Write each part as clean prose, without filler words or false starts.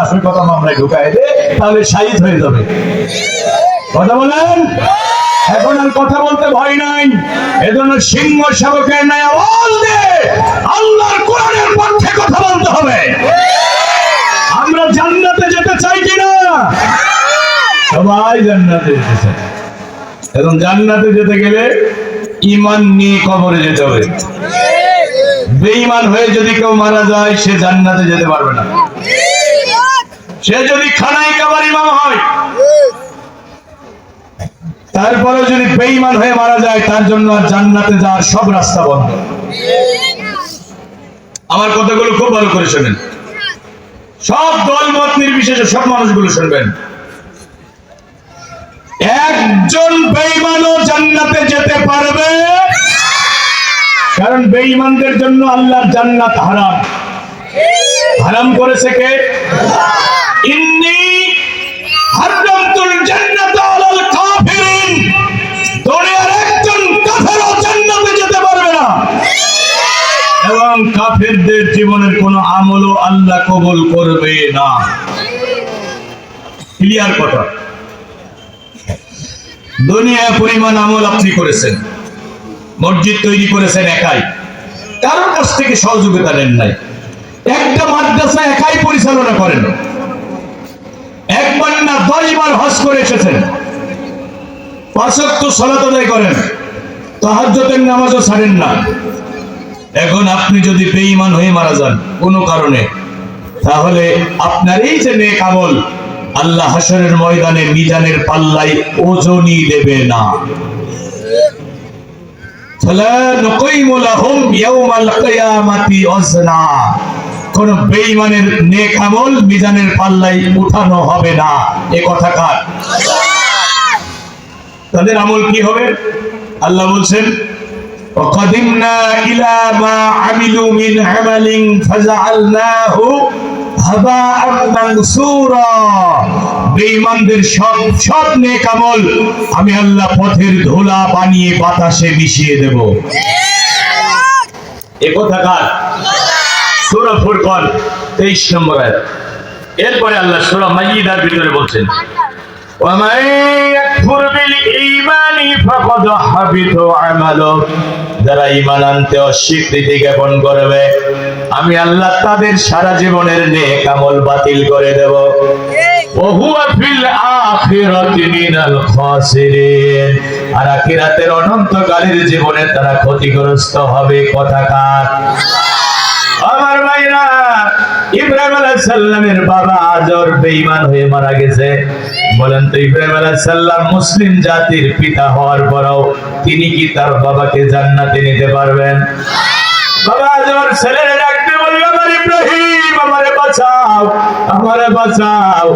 আসল কথা মামলায় ঢুকায় দে, তাহলে শহীদ হয়ে যাবে। কথা বলেন, এখন আর কথা বলতে ভয় নাই। এজন্য সিংহ শাবকের ন্যায় আওয়াজ দিয়ে আল্লাহর কোরআনের পক্ষে কথা বলতে হবে। আমরা জান্নাতে যেতে চাই কিনা? সবাই জান্নাতে যেতে চায়। এবং জান্নাতে যেতে গেলে ঈমান নিয়ে কবরে যেতে হবে। বেঈমান হয়ে যদি কেউ মারা যায়, সে জান্নাতে যেতে পারবে না। সে যদি খানায় কাবার ইমাম হয়, তারপরে যদি বেঈমান হয়ে মারা যায়, তার জন্য আর জান্নাতে যাওয়ার সব রাস্তা বন্ধ। আমার কথাগুলো খুব ভালো করে শোনেন, সব দল মত নির্বিশেষে সব মানুষগুলো শুনবেন। একজন বেঈমানও জান্নাতে যেতে পারবে, কারণ বেঈমানদের জন্য আল্লাহর জান্নাত হারাম। হারাম করেছে কে? ইন্নী হারামতুল জান্নাত আলাল কাফিরিন। দুনিয়ার একজন কাফেরও জান্নাতে যেতে পারবে না, এবং কাফেরদের জীবনের কোনো আমলও আল্লাহ কবুল করবে না। ক্লিয়ার কথা। দুনিয়া পরিমাণ আমল আপনি করেছেন, মসজিদ তৈরি করেছেন একাই, কারোর কাছ থেকে সহযোগিতা নেন নাই। একটা মাদ্রাসা একাই পরিচালনা করেন, একবার না 10 বার হজ করে এসেছেন, 5 ওয়াক্ত সালাত আদায় করেন, তাহাজ্জুদের নামাজও ছাড়েন না। এখন আপনি যদি বেঈমান হয়ে মারা যান কোনো কারণে, তাহলে আপনার এই যে নেক আমল আল্লাহ হাশরের ময়দানে মিজানের পাল্লায় ওজনই দেবে না। ফালা নুকাইমু লাহুম ইয়াওমাল কিয়ামাতি ওয়াজনা। কোন বেঈমানের নেক আমল মিজানের পাল্লায় উঠানো হবে না। এই কথা কার? তাদের আমল কি হবে? আল্লাহ বলছেন, وقدمنا إلى ما عملوا من عمل فجعلناه هباء منثورا। বেঈমানদের সব নেক আমল আমি আল্লাহ পথের ধুলা বানিয়ে বাতাসে মিশিয়ে দেব। এই কথা কার? সূরা ফুরকান 23 নম্বর আয়াত। এরপরে আল্লাহ সূরা মাইদার ভিতরে বলছেন, وَمَن يَكْفُرْ بِالْإِيمَانِ فَقَدْ حَبِطَ عَمَلُهُ। যারা ঈমান আনতে অস্বীকৃতি জ্ঞাপন করবে, আমি আল্লাহ তাদের সারা জীবনের নেক আমল বাতিল করে দেব। وَهُوَ فِي الْآخِرَةِ مِنَ الْخَاسِرِينَ। আর আখিরাতের অনন্তকালের জীবনে তারা ক্ষতিগ্রস্ত হবে। কথা কার? আমার ভাইরা, ইব্রাহিম আলাইহিস সালামের বাবা আজর বেঈমান হয়ে মারা গেছে। বলেন তো, ইব্রাহিম আলাইহিস সালাম মুসলিম জাতির পিতা হওয়ার পরেও তিনি কি তার বাবাকে জান্নাতে নিতে পারবেন? বাবা আজর ছেলেরে ডাকতে বলল, আমার ইব্রাহিম, আমারে বাঁচাও, আমারে বাঁচাও।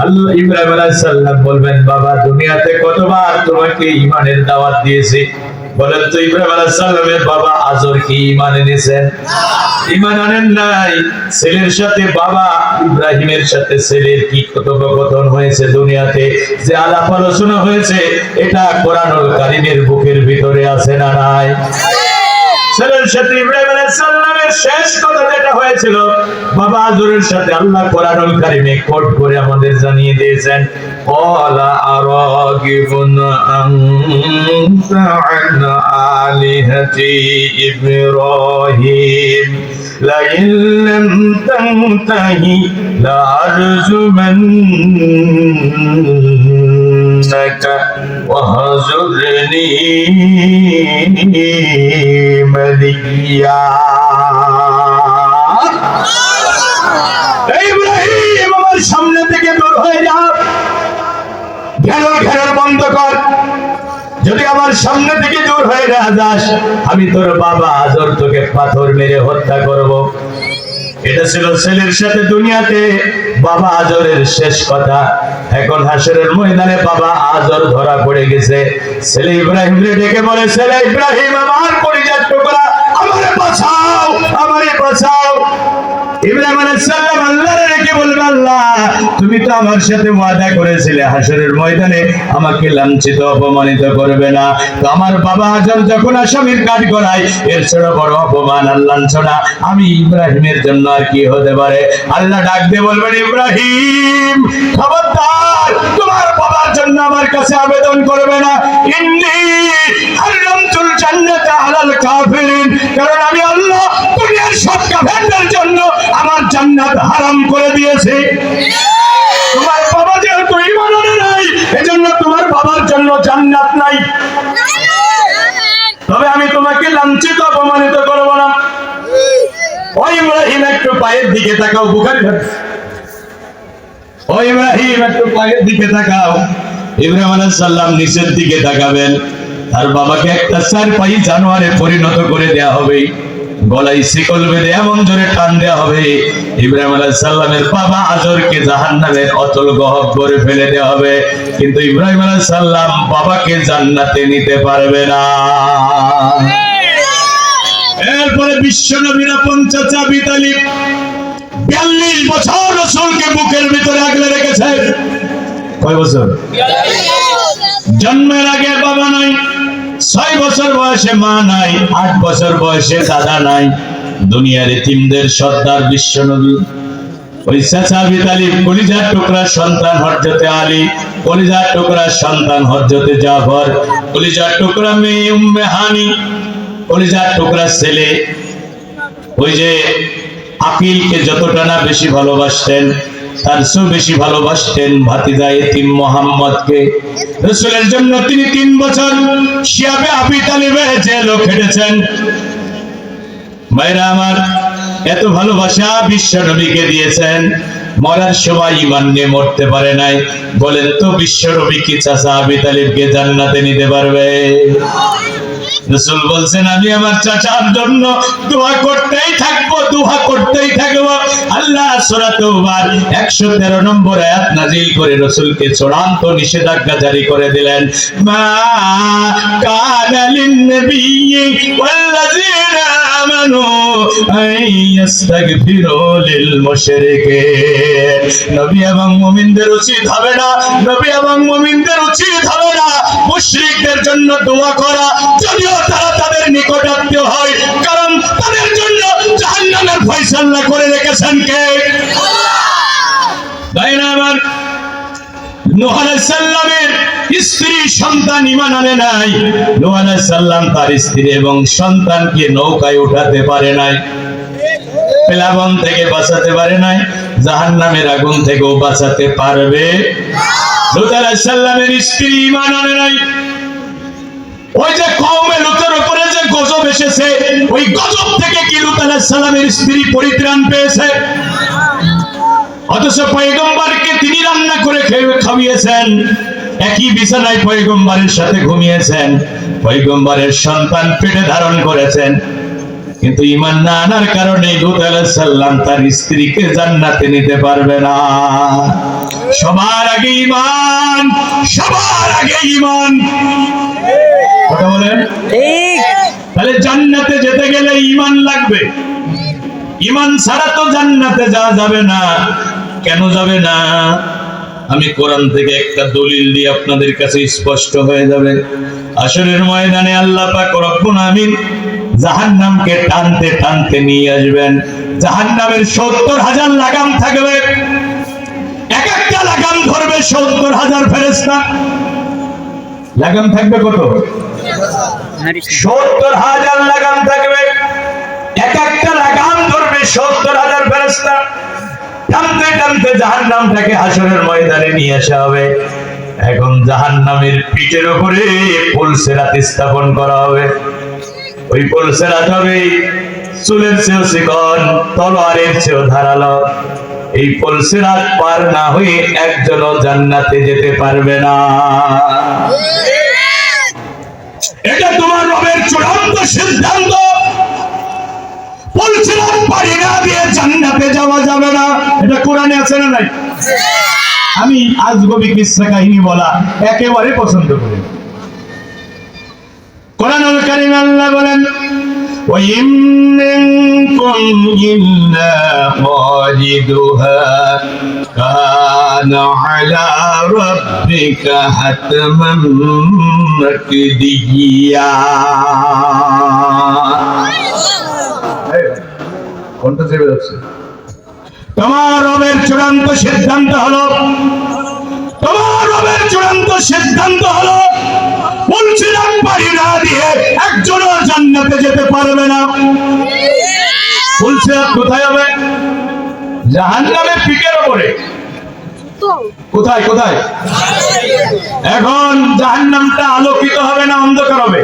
আল্লাহ ইব্রাহিম আলাইহিস সালাম বলবেন, বাবা দুনিয়াতে কতবার তোমাকে ঈমানের দাওয়াত দিয়েছি। বলেন তো, ইব্রাহিম আলাইহিস সালামের বাবা আজর কি ঈমান এনেছেন? ঈমান আনেন নাই। ছেলের সাথে বাবা ইব্রাহিমের সাথে ছেলের কি কথোপকথন হয়েছে দুনিয়াতে, যে আলাপ আলোচনা হয়েছে, এটা কোরআনুল কারীমের বুকের ভিতরে আছে না নাই? ছেলের সাথে ইব্রাহিম আলাইহিস সালামের শেষ কথা যেটা হয়েছিল, বাবা আজরের সাথে আল্লাহ কোরআনুল কারীমে কোট করে আমাদের জানিয়ে দিয়েছেন, ক্বালা আরাগিবুন আনতা আন আলিহাতি ইব্রাহিম লাইন লাম তানতাহি লারজুমান্নাকা ওয়াহজুরনি মালিয়া। ইব্রাহিম, আমার সামনে থেকে দূর হয়ে যা, ঘেরার বন্ধ কর। যদি আমার সামনে থেকে দূর হয়ে না যাস, আমি তোর বাবা আজর তোকে পাথর মেরে হত্যা করব। এটা ছিল ছেলের সাথে দুনিয়াতে বাবা আজরের শেষ কথা। এখন হাশরের ময়দানে বাবা আজর ধরা পড়ে গেছে। ছেলে ইব্রাহিমকে ডেকে বলে, ছেলে ইব্রাহিম, আমার কলিজার টুকরা, আমারে বাঁচাও, আমারে বাঁচাও। ইব্রাহিম আলাইহিস সালাম আল্লাহর রেখে বলবে, আল্লাহ তুমি তো আমার সাথে ওয়াদা করেছিলে হাসরের ময়দানে আমাকে লাঞ্ছিত অপমানিত করবে না। তো আমার বাবা আজর যখন আসামির কাঠ গড়ায়, এর ছোট বড় অপমান আর লাঞ্ছনা আমি ইব্রাহিমের জন্য আর কি হতে পারে? আল্লাহ ডাক দিয়ে বলবেন, ইব্রাহিম খবরদার, তোমার বাবার জন্য আমার কাছে আবেদন করবে না। ইন্নী হারামতুল জান্নাতা আলাল কাফিরিন, কারণ আমি আল্লাহ দুনিয়ার সব কাফেরদের জন্য আমার জান্নাত হারাম করে দিয়েছি। তোমার বাবা যেহেতু ঈমান আনে নাই, এজন্য তোমার বাবার জন্য জান্নাত নাই। তবে আমি তোমাকে লাঞ্ছিত অপমানিত করব না। ও ইব্রাহিম একটু পায়ের দিকে তাকাও, বুখারী হাদিস। ও ইব্রাহিম একটু পায়ের দিকে তাকাও। ইব্রাহিম আলাইহিস সালাম নিচের দিকে তাকাবেন, তার বাবাকে একটা চারপাই জানোয়ারে পরিণত করে দেয়া হবে, গলায় শিকল বেঁধে এমন জোরে টান দেওয়া হবে, ইব্রাহিম আলাইহিস সালামের বাবা আজরকে জাহান্নামের অতল গহ্বরে ফেলে দেওয়া হবে, কিন্তু ইব্রাহিম আলাইহিস সালাম বাবাকে জান্নাতে নিতে পারবে না। এরপরে বিশ্বনবীর আপন চাচা আবু তালিব 42 বছর রাসূলকে বুকের ভিতরে আগলে রেখেছেন। কয় বছর? জন্মের আগে বাবা নাই, 6 বছর বয়সে মা নাই, 8 বছর বয়সে দাদা নাই। দুনিয়ার এতিমদের সর্দার বিশ্বনবী। ওই চাচা আবু তালিব কলিজার টুকরা সন্তান হযরতে আলী, কলিজার টুকরা সন্তান হযরতে জাফর, কলিজার টুকরা মেয়ে উম্মে হানি, কলিজার টুকরা ছেলে ওই যে আকিলকে যতটা না বেশি ভালোবাসতেন, তার চেয়ে বেশি ভালোবাসতেন ভাতিজা এতিম মুহাম্মদকে। রাসূলের জন্য তিনি 3 বছর শিয়াবে আবু তালিবের জেলও খেটেছেন। ভাইরা আমার, এত ভালোবাসা বিশ্ব নবীকে দিয়েছেন, মরার সময় ঈমান নিয়ে মরতে পারে নাই। বলেন তো বিশ্ব নবী কি চাচা আবু তালিবকে জান্নাতে নিতে পারবে? রাসূল বলছেন, আমি আমার চাচার জন্য দোয়া করতেই থাকবো, দোয়া করতেই থাকবো। আল্লাহ সূরা তাওবার 113 নম্বর আয়াত নাযিল করে রাসূলকে চূড়ান্ত নিষেধাজ্ঞা জারি করে দিলেন, মা কানা লিন নবিয়্যি ওয়াল্লাযীনা আমানু আইয়াস্তাগফিরু লিল মুশরিকিন। নবী এবং মুমিনদের উচিত হবে না, নবী এবং মুমিনদের উচিত হবে না মুশরিকদের জন্য দোয়া করা, যদিও তারা তাদের নিকটাত্মীয় হয়, কারণ তাদের জন্য জাহান্নামের ফয়সালা করে রেখেছেন কে? ভাইরা আমার, নূহ আলাইহিস সালামের স্ত্রী সন্তান ঈমান আনে নাই। নূহ আলাইহিস সালাম তার স্ত্রী এবং সন্তানকে নৌকায় উঠাতে পারে নাই, প্লাবন থেকে বাঁচাতে পারে নাই, জাহান্নামের আগুন থেকেও বাঁচাতে পারবে না। লূত আলাইহিস সালামের স্ত্রী ঈমান আনে নাই। ওই যে কওমে লূতের উপরে যে গজব এসেছে, ওই গজব থেকে কি লূত আলাইহিস সালামের স্ত্রী পরিত্রাণ পেয়েছে? অথচ পয়গম্বরকে তিনি রান্না করে খাইয়েছেন, একই বিছানায় পয়গম্বরের সাথে ঘুমিয়েছেন, পয়গম্বরের সন্তান পেটে ধারণ করেছেন, কিন্তু ঈমান না আনার কারণে লূত আলাইহিস সালাম তার স্ত্রীকে জান্নাতে নিতে পারবে না। সবার আগে ঈমান, সবার আগে ঈমান। কথা বলেন ঠিক? তাহলে জান্নাতে যেতে গেলে ঈমান লাগবে, ঈমান ছাড়া তো জান্নাতে যাওয়া যাবে না। কেন যাবে না? আমি কোরআন থেকে একটা দলিল দিয়ে আপনাদের কাছে স্পষ্ট হয়ে যাবে। হাশরের ময়দানে আল্লাহ পাক রব্বুল আমিন জাহান্নামকে টানতে টানতে নিয়ে আসবেন। জাহান্নামের 70,000 লাগাম থাকবে, এক একটা লাগাম ধরবে 70,000 ফেরেশতা। লাগাম থাকবে কত? 70,000 লাগাম থাকবে, এক একটা লাগাম ধরবে 70,000 ফেরেশতা। টানতে টানতে জাহান্নামটাকে হাশরের ময়দানে নিয়ে আসা হবে। এখন জাহান্নামের পিঠের উপরে পুলসিরাত স্থাপন করা হবে। ওই পুলসিরাত হবে চুলের চেয়েও চিকন, তলোয়ারের চেয়েও ধারালো। এই পুলসিরাত পার না হয়ে একজনও জান্নাতে যেতে পারবে না। এটা তোমার রবের চূড়ান্ত সিদ্ধান্ত। পুলসিরাত পারি না দিয়ে জান্নাতে যাওয়া যাবে না, এটা কোরআনে আছে না নাই? আমি আজগবি কিসসা কাহিনী বলা একেবারে পছন্দ করি। কোরআনুল কারীম আল্লাহ বলেন, ওয়া ইন মিনকুম ইল্লা ওয়ালিদুহা কানা আলা রাব্বিকা হাতমান মাকদিয়া। কোনটা চেপে যাচ্ছে? তোমার রবের চূড়ান্ত সিদ্ধান্ত হলো, তোমার রবের চূড়ান্ত সিদ্ধান্ত হলো বলছিলাম বাড়ি না দিয়ে একজনও জান্নাতে যেতে পারবে না। বলছে কোথায় হবে? জাহান্নামের পিঠের উপরে। কোথায় কোথায়? এখন জাহান্নামটা আলোকিত হবে না অন্ধকার হবে?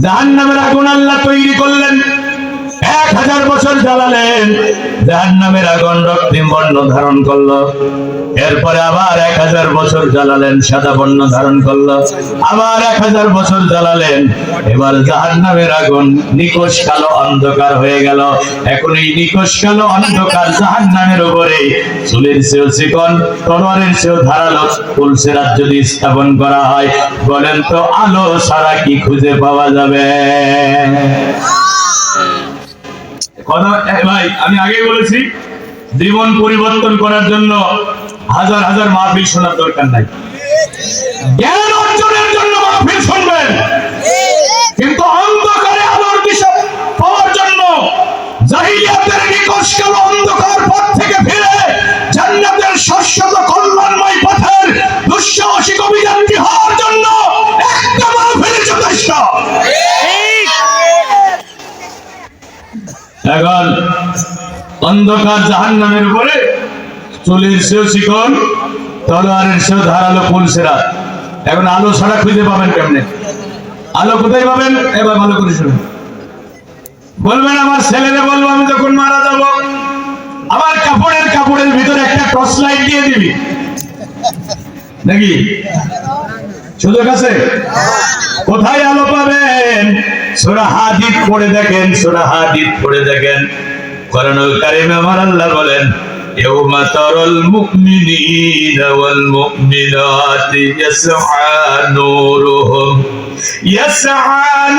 জাহান্নামের আগুন আল্লাহ তৈরি করলেন, 1000 বছর জ্বালালেন, জাহান্নামের আগুন রক্তিম বর্ণ ধারণ করলো। এরপরে আবার 1000 বছর জ্বালালেন, সাদা বর্ণ ধারণ করলো। আবার 1000 বছর জ্বালালেন, এবার জাহান্নামের আগুন নিকষ কালো অন্ধকার হয়ে গেল। এখন এই নিকষ কালো অন্ধকার জাহান্নামের উপরে চুলের চেয়েও চিকন, তলোয়ারের চেয়েও ধারালো পুলসিরাত যদি স্থাপন করা হয়, বলেন তো আলো ছাড়া কি খুঁজে পাওয়া যাবে? কথা ভাই, আমি আগেই বলেছি, জীবন পরিবর্তন করার জন্য হাজার হাজার মাহফিল শোনার দরকার নাই, জ্ঞান অর্জনের জন্য মাহফিল শুনবেন, কিন্তু অন্ধকারে আলোর দিশা পাওয়ার জন্য জাহিলিয়াতের নিকষ কালো অন্ধকার পথ থেকে ফিরে জান্নাতের শাশ্বত কল্যাণময় পথের দুঃসাহসিক অভিযাত্রী হওয়ার জন্য একটা মাহফিল যথেষ্ট। এখন অন্ধকার জাহান্নামের উপরে চুলের চেয়েও চিকন, তলোয়ারের চেয়েও ধারালো পুলসিরাত। এখন আলো ছাড়া খুঁজে পাবেন কেমনে? আলো কোথায় পাবেন? এবার ভালো করে শুনুন। বলবেন আমার ছেলেরা, বলবো আমি যখন মারা যাব আমার কাপড়ের ভিতরে একটা টর্চ লাইট দিয়ে দিবি, নাকি সুযোগ আছে? কোথায় আলো পাবেন? সূরা হাদীদ পড়ে দেখেন, সূরা হাদীদ পড়ে দেখেন। কোরআনুল কারীমে আমার আল্লাহ বলেন, ইয়াউমা তারাল মুমিনিনা ওয়াল মুমিনাতি ইয়াসআ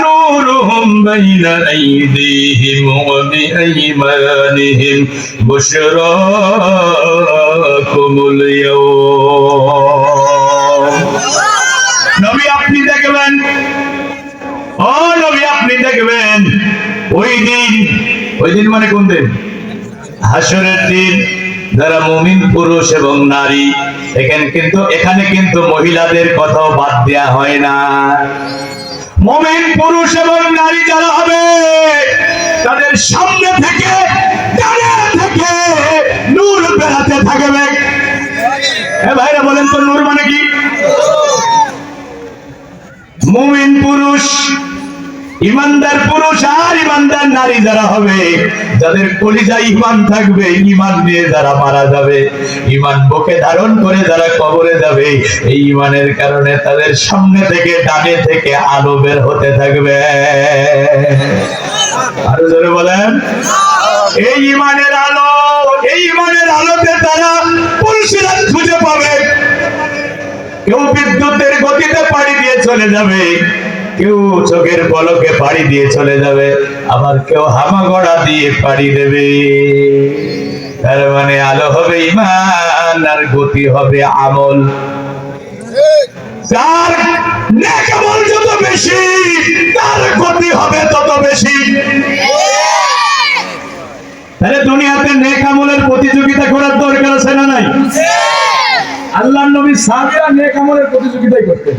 নূরুহুম বাইনা আইদিহিম ওয়া বিআইমানিহিম বুশরাকুমুল ইয়াওম। নবী আপনি দেখবেন, ও নবী আপনি দেখবেন, ওই দিন মানে কোন দিন? হাসরের দিন। যারা মুমিন পুরুষ এবং নারী, এখানে কিন্তু মহিলাদের কথাও বাদ দেয়া হয় না। মুমিন পুরুষ এবং নারী যারা হবে তাদের সামনে থেকে ডানে থেকে নূর বেরাতে থাকবে। এ ভাইরা বলেন তো নূর মানে কি? মুমিন পুরুষ, ইমানদার পুরুষ আর ইমানদার নারী যারা হবে, যাদের কলিজায় ঈমান থাকবে, ঈমান নিয়ে যারা মারা যাবে, ঈমান বুকে ধারণ করে যারা কবরে যাবে, এই ঈমানের কারণে তাদের সামনে থেকে ডানে থেকে আলো বের হতে থাকবে। আরো জোরে বলেন, এই ঈমানের আলো, এই ঈমানের আলোতে তারা পুলসিরাত খুঁজে পাবে। কেউ বিদ্যুতের গতিতে পাড়ি দিয়ে চলে যাবে, কেউ চোখের পলকে পাড়ি দিয়ে চলে যাবে, আবার কেউ হামাগড়া দিয়ে পাড়ি দেবে। তার মানে আলো হবে ঈমান আর গতি হবে আমল। যার নেক আমল যত বেশি তার গতি হবে তত বেশি। তাহলে দুনিয়াতে নেক আমলের প্রতিযোগিতা করার দরকার আছে না নাই? আল্লাহর নবী সাহাবীরা নেক আমলের প্রতিযোগিতাই করতেন,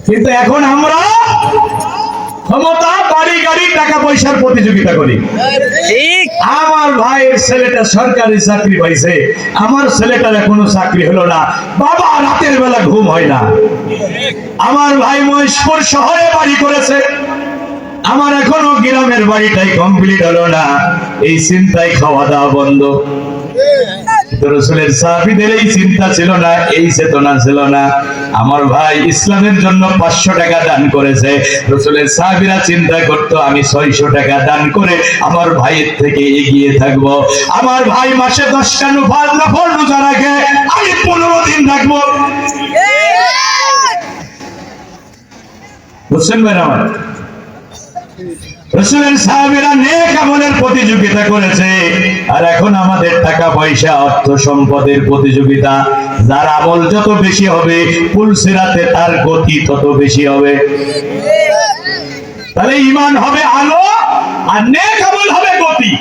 কিন্তু এখন আমরা ক্ষমতা, বাড়ি গাড়ি, টাকা পয়সার প্রতিযোগিতা করি। আমার ভাইয়ের ছেলেটা সরকারি চাকরি পাইছে, আমার ছেলেটার এখনো চাকরি হলো না, বাবা রাতের বেলা ঘুম হয় না। আমার ভাই মহেশপুর শহরে বাড়ি করেছে, আমার এখনো গ্রামের বাড়িটাই কমপ্লিট হলো না, এই চিন্তায় খাওয়া দাওয়া বন্ধ। রাসূলের সাহাবীদের এই চিন্তা ছিল না, এই চেতনা ছিল না। আমার ভাই ইসলামের জন্য 500 টাকা দান করেছে, রাসূলের সাহাবীরা চিন্তা করতো আমি 600 টাকা দান করে আমার ভাইয়ের থেকে এগিয়ে থাকব। আমার ভাই মাসে 10টা নফল রোজা রাখে, আমি 15 দিন রাখবো। বুঝছেন ভাই আমার? রাসূলের সাহাবীরা নেক আমলের প্রতিযোগিতা করেছে, আর এখন আমাদের টাকা পয়সা অর্থ সম্পদের প্রতিযোগিতা। যার আমল যত বেশি হবে পুলসিরাতে তার গতি তত বেশি হবে। তাহলে ঈমান হবে আলো আর নেক আমল হবে গতি।